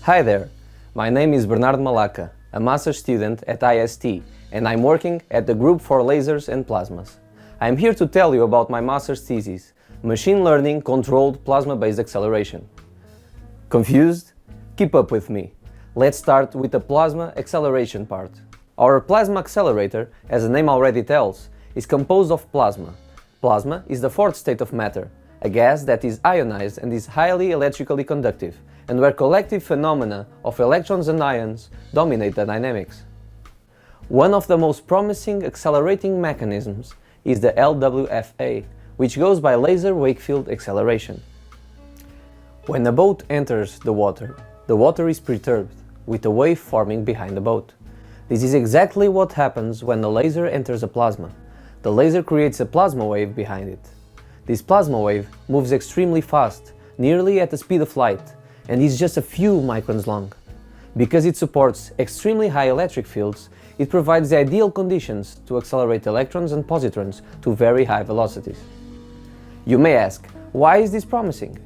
Hi there, my name is Bernardo Malaca, a master's student at IST, and I'm working at the Group for Lasers and Plasmas. I'm here to tell you about my master's thesis, Machine Learning Controlled Plasma-Based Acceleration. Confused? Keep up with me. Let's start with the plasma acceleration part. Our plasma accelerator, as the name already tells, is composed of plasma. Plasma is the fourth state of matter, a gas that is ionized and is highly electrically conductive, and where collective phenomena of electrons and ions dominate the dynamics. One of the most promising accelerating mechanisms is the LWFA, which goes by laser wake field acceleration. When a boat enters the water is perturbed, with a wave forming behind the boat. This is exactly what happens when the laser enters a plasma. The laser creates a plasma wave behind it. This plasma wave moves extremely fast, nearly at the speed of light, and is just a few microns long. Because it supports extremely high electric fields, it provides the ideal conditions to accelerate electrons and positrons to very high velocities. You may ask, why is this promising?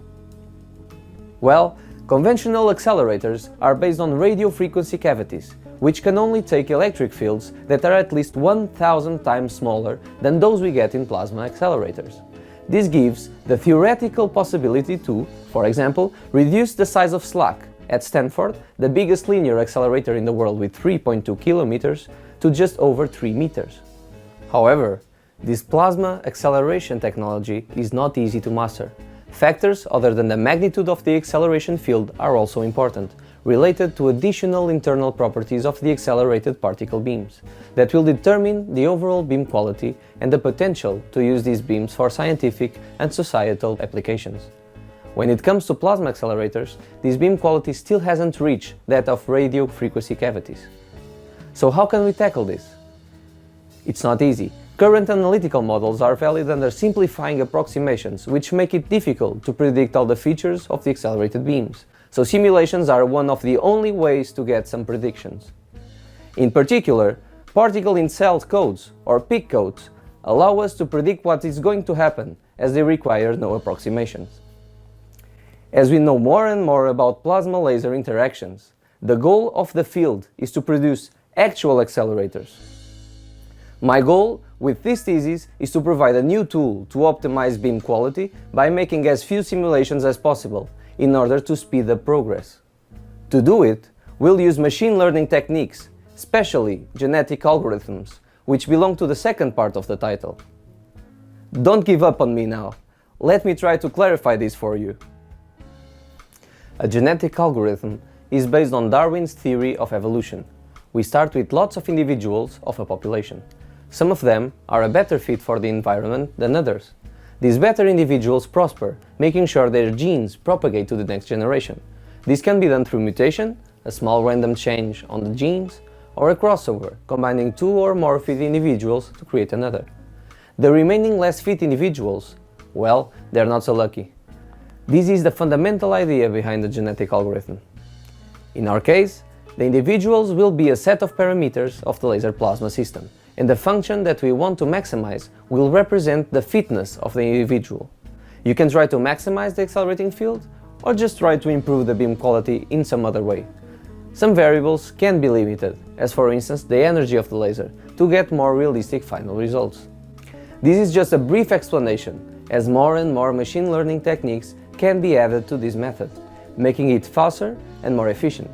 Well, conventional accelerators are based on radio frequency cavities, which can only take electric fields that are at least 1,000 times smaller than those we get in plasma accelerators. This gives the theoretical possibility to, for example, reduce the size of SLAC at Stanford, the biggest linear accelerator in the world with 3.2 kilometers, to just over 3 meters. However, this plasma acceleration technology is not easy to master. Factors other than the magnitude of the acceleration field are also important, related to additional internal properties of the accelerated particle beams, that will determine the overall beam quality and the potential to use these beams for scientific and societal applications. When it comes to plasma accelerators, this beam quality still hasn't reached that of radio frequency cavities. So how can we tackle this? It's not easy. Current analytical models are valid under simplifying approximations, which make it difficult to predict all the features of the accelerated beams. So simulations are one of the only ways to get some predictions. In particular, particle-in-cell codes, or PIC codes, allow us to predict what is going to happen, as they require no approximations. As we know more and more about plasma laser interactions, the goal of the field is to produce actual accelerators. My goal with this thesis is to provide a new tool to optimize beam quality by making as few simulations as possible, in order to speed up progress. To do it, we'll use machine learning techniques, especially genetic algorithms, which belong to the second part of the title. Don't give up on me now. Let me try to clarify this for you. A genetic algorithm is based on Darwin's theory of evolution. We start with lots of individuals of a population. Some of them are a better fit for the environment than others. These better individuals prosper, making sure their genes propagate to the next generation. This can be done through mutation, a small random change on the genes, or a crossover, combining two or more fit individuals to create another. The remaining less fit individuals, well, they're not so lucky. This is the fundamental idea behind the genetic algorithm. In our case, the individuals will be a set of parameters of the laser plasma system, and the function that we want to maximize will represent the fitness of the individual. You can try to maximize the accelerating field, or just try to improve the beam quality in some other way. Some variables can be limited, as for instance the energy of the laser, to get more realistic final results. This is just a brief explanation, as more and more machine learning techniques can be added to this method, making it faster and more efficient.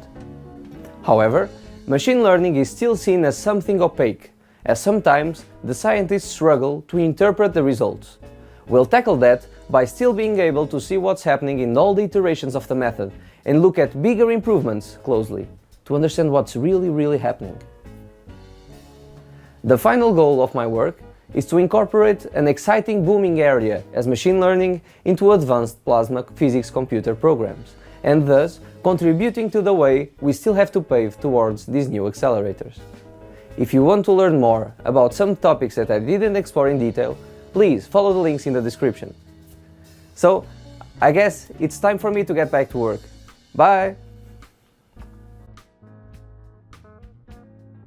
However, machine learning is still seen as something opaque, as sometimes the scientists struggle to interpret the results. We'll tackle that by still being able to see what's happening in all the iterations of the method and look at bigger improvements closely to understand what's really happening. The final goal of my work is to incorporate an exciting booming area as machine learning into advanced plasma physics computer programs, and thus contributing to the way we still have to pave towards these new accelerators. If you want to learn more about some topics that I didn't explore in detail, please follow the links in the description. So, I guess it's time for me to get back to work. Bye!